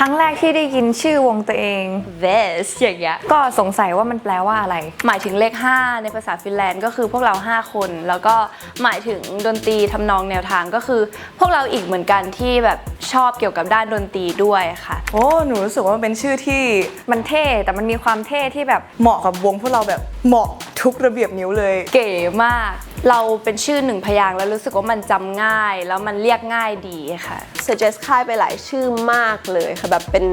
ครั้งแรกที่ได้ยินชื่อวงตัวเอง This อย่างเงี้ยก็สงสัยว่ามันแปลว่าอะไรหมายถึงเลข5ในภาษาฟินแลนด์ก็คือพวกเรา5คนแล้วก็หมายถึงดนตรีทำนองแนวทางก็คือพวกเราอีกเหมือนกันที่แบบชอบเกี่ยวกับด้านดนตรีด้วยค่ะโอ้หนูรู้สึกว่ามันเป็นชื่อที่มันเท่แต่มันมีความเท่ที่แบบเหมาะกับวงพวกเราแบบเหมาะทุกระเบียบนิ้วเลยเก๋มากเราเป็นชื่อ1พยางค์แล้วรู้สึกว่ามันจำง่ายแล้วมันเรียกง่ายดีค่ะ suggest ค่ายไปหลายชื่อมากเลยค่ะแบบเป็น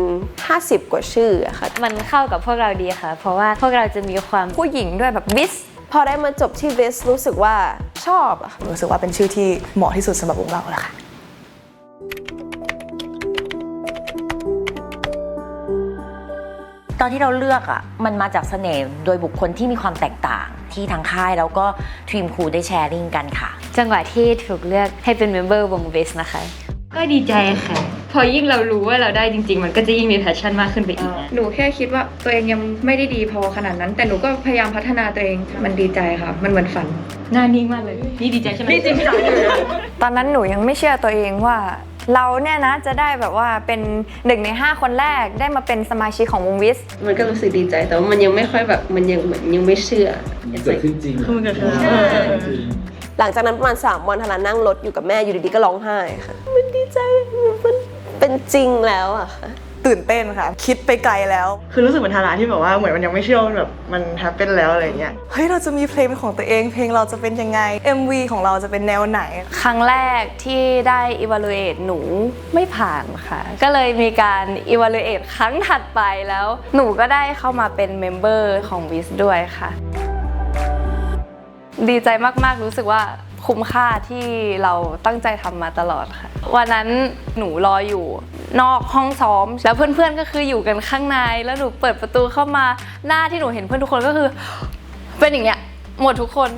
50กว่าชื่อค่ะมันเข้ากับพวกเราดีค่ะเพราะว่าพวกเราจะมีความผู้หญิงด้วยแบบวิสพอได้มาจบที่ this รู้สึกว่าชอบอะรู้สึกว่าเป็นชื่อที่เหมาะที่สุดสำหรับวงเราแหละค่ะตอนที่เราเลือกอ่ะมันมาจากเสน่ห์โดยบุคคลที่มีความแตกต่างที่ทางค่ายแล้วก็ทีมครูได้แชร์ลิงกันค่ะจังหวะที่ถูกเลือกให้เป็นเมมเบอร์วง This นะคะก็ดีใจค่ะพอยิ่งเรารู้ว่าเราได้จริงๆมันก็จะยิ่งมีแพชชั่นมากขึ้นไปอีกหนูแค่คิดว่าตัวเองยังไม่ได้ดีพอขนาดนั้นแต่หนูก็พยายามพัฒนาตัวเองมันดีใจค่ะมันเหมือนฝันหน้านิ่งมากเลยนี่ดีใจใช่ไหมนี่จริงจังตอนนั้นหนูยังไม่เชื่อตัวเองว่าเราเนี่ยนะจะได้แบบว่าเป็น1 ใน 5คนแรกได้มาเป็นสมาชิกของวงวิสมันก็รู้สึกดีใจแต่ว่ามันยังไม่ค่อยแบบมันยังเหมือนยังไม่เชื่อเกิดขึ้นจริงมันเกิดขึ้นหลังจากนั้นประมาณ3 วันทารานั่งรถอยู่กับแม่อยู่ดีๆก็ร้องไห้ค่ะมันดีใจมันเป็นจริงแล้วอะค่ะตื่นเต้นค่ะคิดไปไกลแล้วคือรู้สึกเหมือนทาราที่แบบว่าเหมือนมันยังไม่เชื่อมันแบบมันแฮปปี้แล้วอะไรเงี้ยเฮ้ยเราจะมีเพลงเป็นของตัวเองเพลงเราจะเป็นยังไง MV ของเราจะเป็นแนวไหนครั้งแรกที่ได้ evaluate หนูไม่ผ่านค่ะก็เลยมีการ evaluate ครั้งถัดไปแล้วหนูก็ได้เข้ามาเป็นเมมเบอร์ของ WIS ด้วยค่ะดีใจมากๆรู้สึกว่าคุ้มค่าที่เราตั้งใจทำมาตลอดค่ะวันนั้นหนูรออยู่นอกห้องซ้อมแล้วเพื่อนๆก็คืออยู่กันข้างในแล้วหนูเปิดประตูเข้ามาหน้าที่หนูเห็นเพื่อนทุกคนก็คือเป็นอย่างเงี้ยหมดทุกคน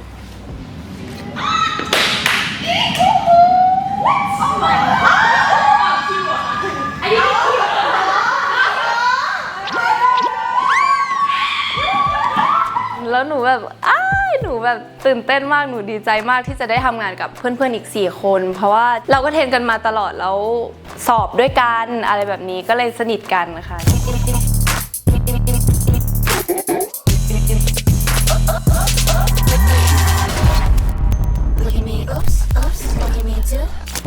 แล้วหนูแบบหนูแบบตื่นเต้นมากหนูดีใจมากที่จะได้ทำงานกับเพื่อนๆอีก4คนเพราะว่าเราก็เทรนกันมาตลอดแล้วสอบด้วยกันอะไรแบบนี้ก็เลยสนิทกันค่ะ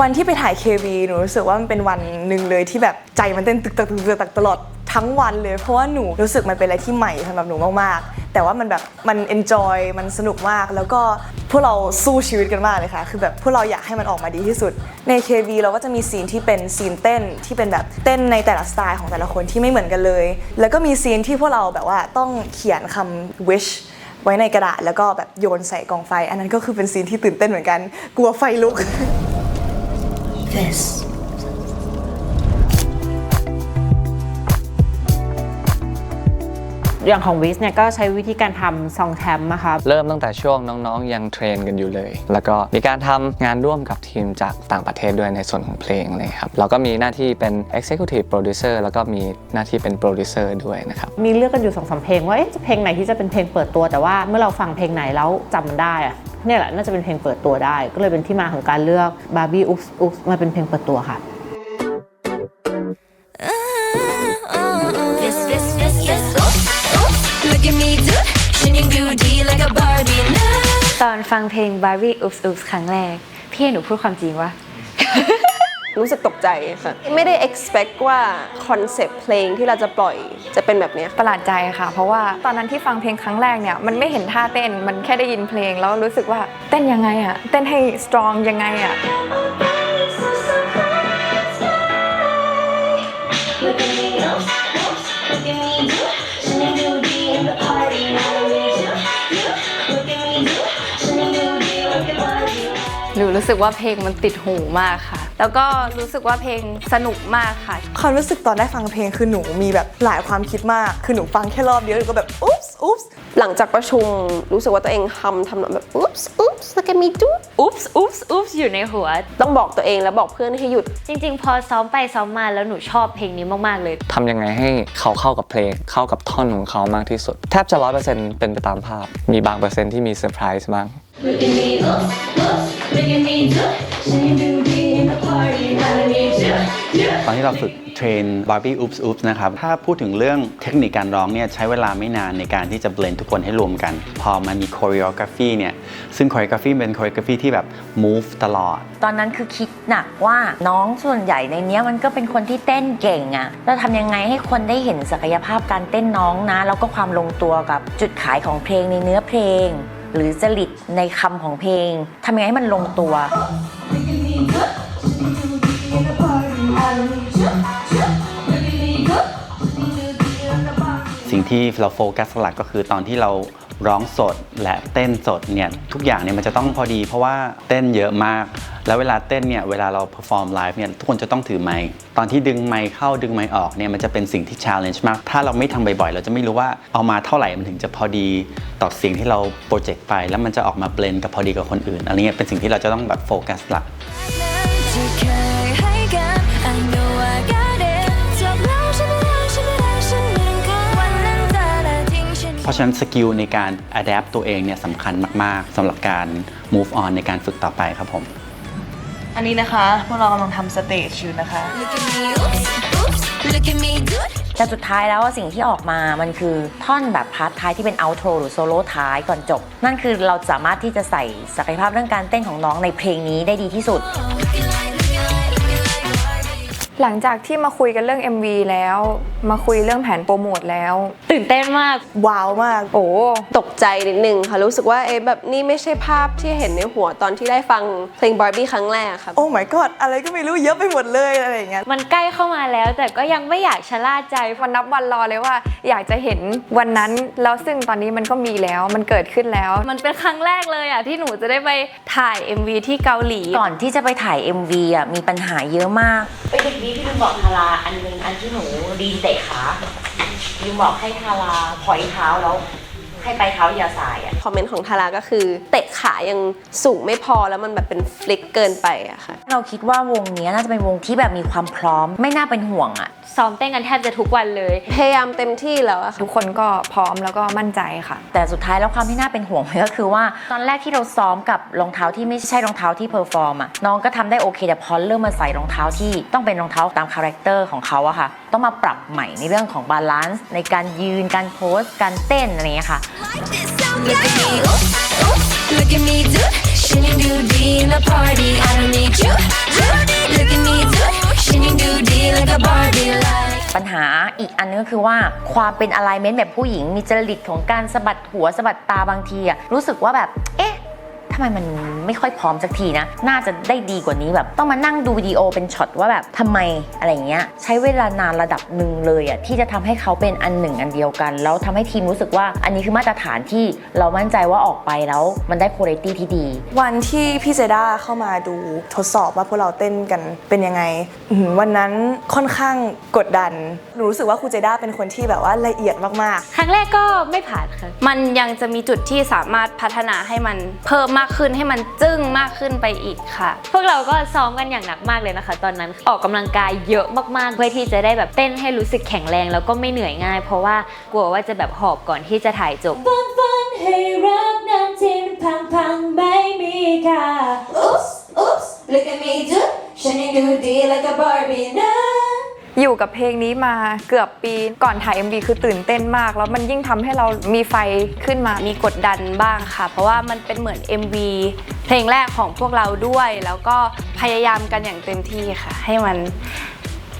วันที่ไปถ่าย KV หนูรู้สึกว่ามันเป็นวันหนึ่งเลยที่แบบใจมันเต้นตึกตักตลอดทั้งวันเลยเพราะว่าหนูรู้สึกมันเป็นอะไรที่ใหม่สำหรับหนูมากๆแต่ว่ามันแบบมัน enjoy มันสนุกมากแล้วก็พวกเราสู้ชีวิตกันมากเลยค่ะคือแบบพวกเราอยากให้มันออกมาดีที่สุดใน KV เราก็จะมีซีนที่เป็นซีนเต้นที่เป็นแบบเต้นในแต่ละสไตล์ของแต่ละคนที่ไม่เหมือนกันเลยแล้วก็มีซีนที่พวกเราแบบว่าต้องเขียนคำ wishไว้ในกระดาษแล้วก็แบบโยนใส่กองไฟอันนั้นก็คือเป็นซีนที่ตื่นเต้นเหมือนกันกลัวไฟลุกThisอย่างของวิสเนี่ยก็ใช้วิธีการทำซองแทมนะคะเริ่มตั้งแต่ช่วงน้องๆยังเทรนกันอยู่เลยแล้วก็มีการทำงานร่วมกับทีมจากต่างประเทศด้วยในส่วนของเพลงเลยครับเราก็มีหน้าที่เป็น Executive Producer แล้วก็มีหน้าที่เป็น Producer ด้วยนะครับมีเลือกกันอยู่ 2-3 เพลงว่าจะเพลงไหนที่จะเป็นเพลงเปิดตัวแต่ว่าเมื่อเราฟังเพลงไหนแล้วจำมันได้อะเนี่ยแหละน่าจะเป็นเพลงเปิดตัวได้ก็เลยเป็นที่มาของการเลือก Barbie Oops Oops มาเป็นเพลงเปิดตัวค่ะตอนฟังเพลง Barbie Oops Oops ครั้งแรกพี่หนูพูดความจริงว่ารู้สึกตกใจค่ะไม่ได้ expect ว่าคอนเซปต์เพลงที่เราจะปล่อยจะเป็นแบบนี้ประหลาดใจค่ะเพราะว่าตอนนั้นที่ฟังเพลงครั้งแรกเนี่ยมันไม่เห็นท่าเต้นมันแค่ได้ยินเพลงแล้วรู้สึกว่าเต้นยังไงอะเต้นให้ strong ยังไงอะหนูรู้สึกว่าเพลงมันติดหูมากค่ะแล้วก็รู้สึกว่าเพลงสนุกมากค่ะความรู้สึกตอนได้ฟังเพลงคือหนูมีแบบหลายความคิดมากคือหนูฟังแค่รอบเดียวหนูก็แบบอุ๊บส์อุ๊บส์หลังจากประชุมรู้สึกว่าตัวเองทำนองแบบอุ๊บส์อุ๊บส์แล้วก็มีจุ๊บอุ๊บส์อุ๊บส์อุ๊บส์อยู่ในหัวต้องบอกตัวเองแล้วบอกเพื่อนให้หยุดจริงๆพอซ้อมไปซ้อมมาแล้วหนูชอบเพลงนี้มากๆเลยทำยังไงให้เขาเข้ากับเพลงเข้ากับท่อนของเขามากที่สุดแทบจะ 100% เป็นไปตามภาพมีบางเปอร์เซ็นต์ที่มีเซอร์ไพรส์บ้างต อนที่เราฝึกเทรน Barbie Oops Oops นะครับถ้าพูดถึงเรื่องเทคนิคการร้องเนี่ยใช้เวลาไม่นานในการที่จะเบลนทุกคนให้รวมกันพอมันมี choreography เนี่ยซึ่ง choreography เป็น choreography ที่แบบ move ตลอดตอนนั้นคือคิดหนักว่าน้องส่วนใหญ่ในเนี้ยมันก็เป็นคนที่เต้นเก่งอะเราทำยังไงให้คนได้เห็นศักยภาพการเต้นน้องนะแล้วก็ความลงตัวกับจุดขายของเพลงในเนื้อเพลงหรือจริตในคำของเพลงทำยังไงให้มันลงตัว สิ่งที่เราโฟกัสหลักก็คือตอนที่เราร้องสดและเต้นสดเนี่ยทุกอย่างเนี่ยมันจะต้องพอดีเพราะว่าเต้นเยอะมากแล้วเวลาเต้นเนี่ยเวลาเราเพอร์ฟอร์มไลฟ์เนี่ยทุกคนจะต้องถือไมค์ตอนที่ดึงไมค์เข้าดึงไมค์ออกเนี่ยมันจะเป็นสิ่งที่ challenge มากถ้าเราไม่ทำบ่อยๆเราจะไม่รู้ว่าเอามาเท่าไหร่มันถึงจะพอดีต่อเสียงที่เราโปรเจกต์ไปแล้วมันจะออกมาเบลนด์กับพอดีกับคนอื่นอะไรเงี้ยเป็นสิ่งที่เราจะต้องแบบโฟกัสหลักเพราะฉะนั้นสกิลในการ adapt ตัวเองเนี่ยสำคัญมากๆสำหรับการ move on ในการฝึกต่อไปครับผมอันนี้นะคะพวกเรากำลังทำสเตจอยู่นะคะแต่สุดท้ายแล้วสิ่งที่ออกมามันคือท่อนแบบพาร์ทท้ายที่เป็น outro หรือโซโล่ท้ายก่อนจบนั่นคือเราสามารถที่จะใส่ศักยภาพเรื่องการเต้นของน้องในเพลงนี้ได้ดีที่สุดหลังจากที่มาคุยกันเรื่อง MV แล้วมาคุยเรื่องแผนโปรโมทแล้วตื่นเต้นมากว้าวมากโอ้ตกใจนิดนึงค่ะรู้สึกว่าแบบนี่ไม่ใช่ภาพที่เห็นในหัวตอนที่ได้ฟังเพลง Barbie ครั้งแรกค่ะโอ้ my god อะไรก็ไม่รู้เยอะไปหมดเลยอะไรอย่างเงี้ยมันใกล้เข้ามาแล้วแต่ก็ยังไม่อยากชะล่าใจวันนับวันรอเลยว่าอยากจะเห็นวันนั้นแล้วซึ่งตอนนี้มันก็มีแล้วมันเกิดขึ้นแล้วมันเป็นครั้งแรกเลยที่หนูจะได้ไปถ่าย MV ที่เกาหลีก่อนที่จะไปถ่าย MV มีปัญหาเยอะมากไปถึงนี้พี่ลืมบอกทาราอันนึงอันที่หนูดีเตะขาลืมบอกให้ทาราพอยเท้าแล้วให้ไปเท้าอย่าสายคอมเมนต์ของทาราก็คือเตะขายังสูงไม่พอแล้วมันแบบเป็นฟลิกเกินไปอะค่ะเราคิดว่าวงนี้น่าจะเป็นวงที่แบบมีความพร้อมไม่น่าเป็นห่วงซ้อมเต้นกันแทบจะทุกวันเลยพยายามเต็มที่แล้วอะทุกคนก็พร้อมแล้วก็มั่นใจค่ะแต่สุดท้ายแล้วความที่น่าเป็นห่วงก็คือว่าตอนแรกที่เราซ้อมกับรองเท้าที่ไม่ใช่รองเท้าที่เพอร์ฟอร์มน้องก็ทำได้โอเคแต่พอเริ่มมาใส่รองเท้าที่ต้องเป็นรองเท้าตามคาแรคเตอร์ของเขาอะค่ะต้องมาปรับใหม่ในเรื่องของบาลานซ์ในการยืนการโพสการเต้นอะไรอย่างเงี้ยค่ะ Look at me, oops, oops, look at me, dude. Shining doody in the party. I don't need you, dude. Look at me, dude. Shining doody like a Barbie light. ปัญหาอีกอันนึงก็คือว่าความเป็นอะไลเมนต์แบบผู้หญิงมีจริตของการสะบัดหัวสะบัดตาบางทีรู้สึกว่าแบบเอ๊ะทำไมมันไม่ค่อยพร้อมสักทีนะน่าจะได้ดีกว่านี้แบบต้องมานั่งดูวิดีโอเป็นช็อตว่าแบบทำไมอะไรเงี้ยใช้เวลานานระดับหนึ่งเลยที่จะทำให้เขาเป็นอันหนึ่งอันเดียวกันแล้วทำให้ทีมรู้สึกว่าอันนี้คือมาตรฐานที่เรามั่นใจว่าออกไปแล้วมันได้คุณภาพที่ดีวันที่พี่เจด้าเข้ามาดูทดสอบว่าพวกเราเต้นกันเป็นยังไงวันนั้นค่อนข้างกดดันหนูรู้สึกว่าครูเจด้าเป็นคนที่แบบว่าละเอียดมากๆครั้งแรกก็ไม่ผ่านค่ะมันยังจะมีจุดที่สามารถพัฒนาให้มันเพิ่มมากขึ้นให้มันจึ้งมากขึ้นไปอีกค่ะพวกเราก็ซ้อมกันอย่างหนักมากเลยนะคะตอนนั้นออกกำลังกายเยอะมากๆเพื่อที่จะได้แบบเต้นให้รู้สึกแข็งแรงแล้วก็ไม่เหนื่อยง่ายเพราะว่ากลัวว่าจะแบบหอบก่อนที่จะถ่ายจบฝันให้รักน้ำที่พังๆไม่มีค่า Oops Oops Look at me do ฉันยังดูดี like a Barbie นะอยู่กับเพลงนี้มาเกือบปีก่อนถ่าย MV คือตื่นเต้นมากแล้วมันยิ่งทำให้เรามีไฟขึ้นมามีกดดันบ้างค่ะเพราะว่ามันเป็นเหมือน MV เพลงแรกของพวกเราด้วยแล้วก็พยายามกันอย่างเต็มที่ค่ะให้มัน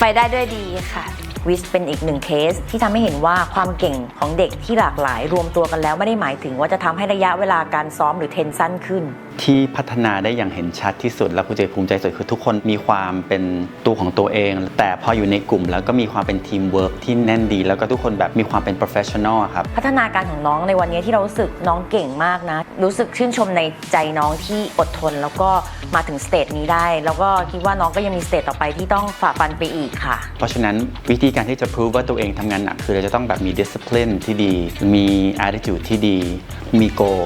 ไปได้ด้วยดีค่ะวิสเป็นอีกหนึ่งเคสที่ทำให้เห็นว่าความเก่งของเด็กที่หลากหลายรวมตัวกันแล้วไม่ได้หมายถึงว่าจะทำให้ระยะเวลาการซ้อมหรือเทรนสั้นขึ้นที่พัฒนาได้อย่างเห็นชัดที่สุดและภูมิใจสุดคือทุกคนมีความเป็นตัวของตัวเองแต่พออยู่ในกลุ่มแล้วก็มีความเป็นทีมเวิร์กที่แน่นดีแล้วก็ทุกคนแบบมีความเป็นโปรเฟชชั่นอลครับพัฒนาการของน้องในวันนี้ที่เรารู้สึกน้องเก่งมากนะรู้สึกชื่นชมในใจน้องที่อดทนแล้วก็มาถึงสเตจนี้ได้แล้วก็คิดว่าน้องก็ยังมีสเตจต่อไปที่ต้องฝ่าฟันไปอีกค่ะเพราะฉะนั้นวิธีการที่จะพิสูจว่าตัวเองทำงานหนักคือเราจะต้องแบบมี discipline ที่ดีมี attitude ที่ดีมี goal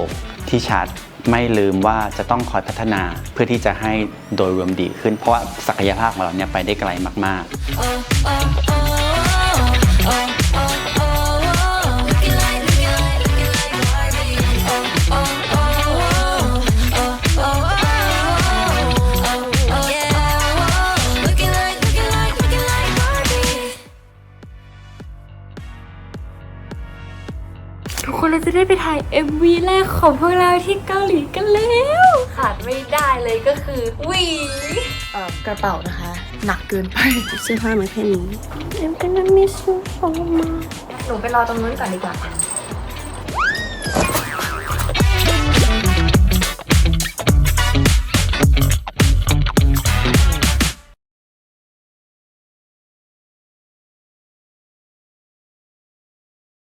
ที่ชัดไม่ลืมว่าจะต้องคอยพัฒนาเพื่อที่จะให้โดยรวมดีขึ้นเพราะว่าศักยภาพของเราเนี่ยไปได้ไกลมาก ได้ไปถ่าย MV แรกของพวกเราที่เกาหลีกันแล้วขาดไม่ได้เลยก็คือหวี กระเป๋านะคะ หนักเกินไป เสื้อผ้ามาแค่นี้ I'm gonna miss you so much หนูไปรอตรงนู้นก่อนดีกว่า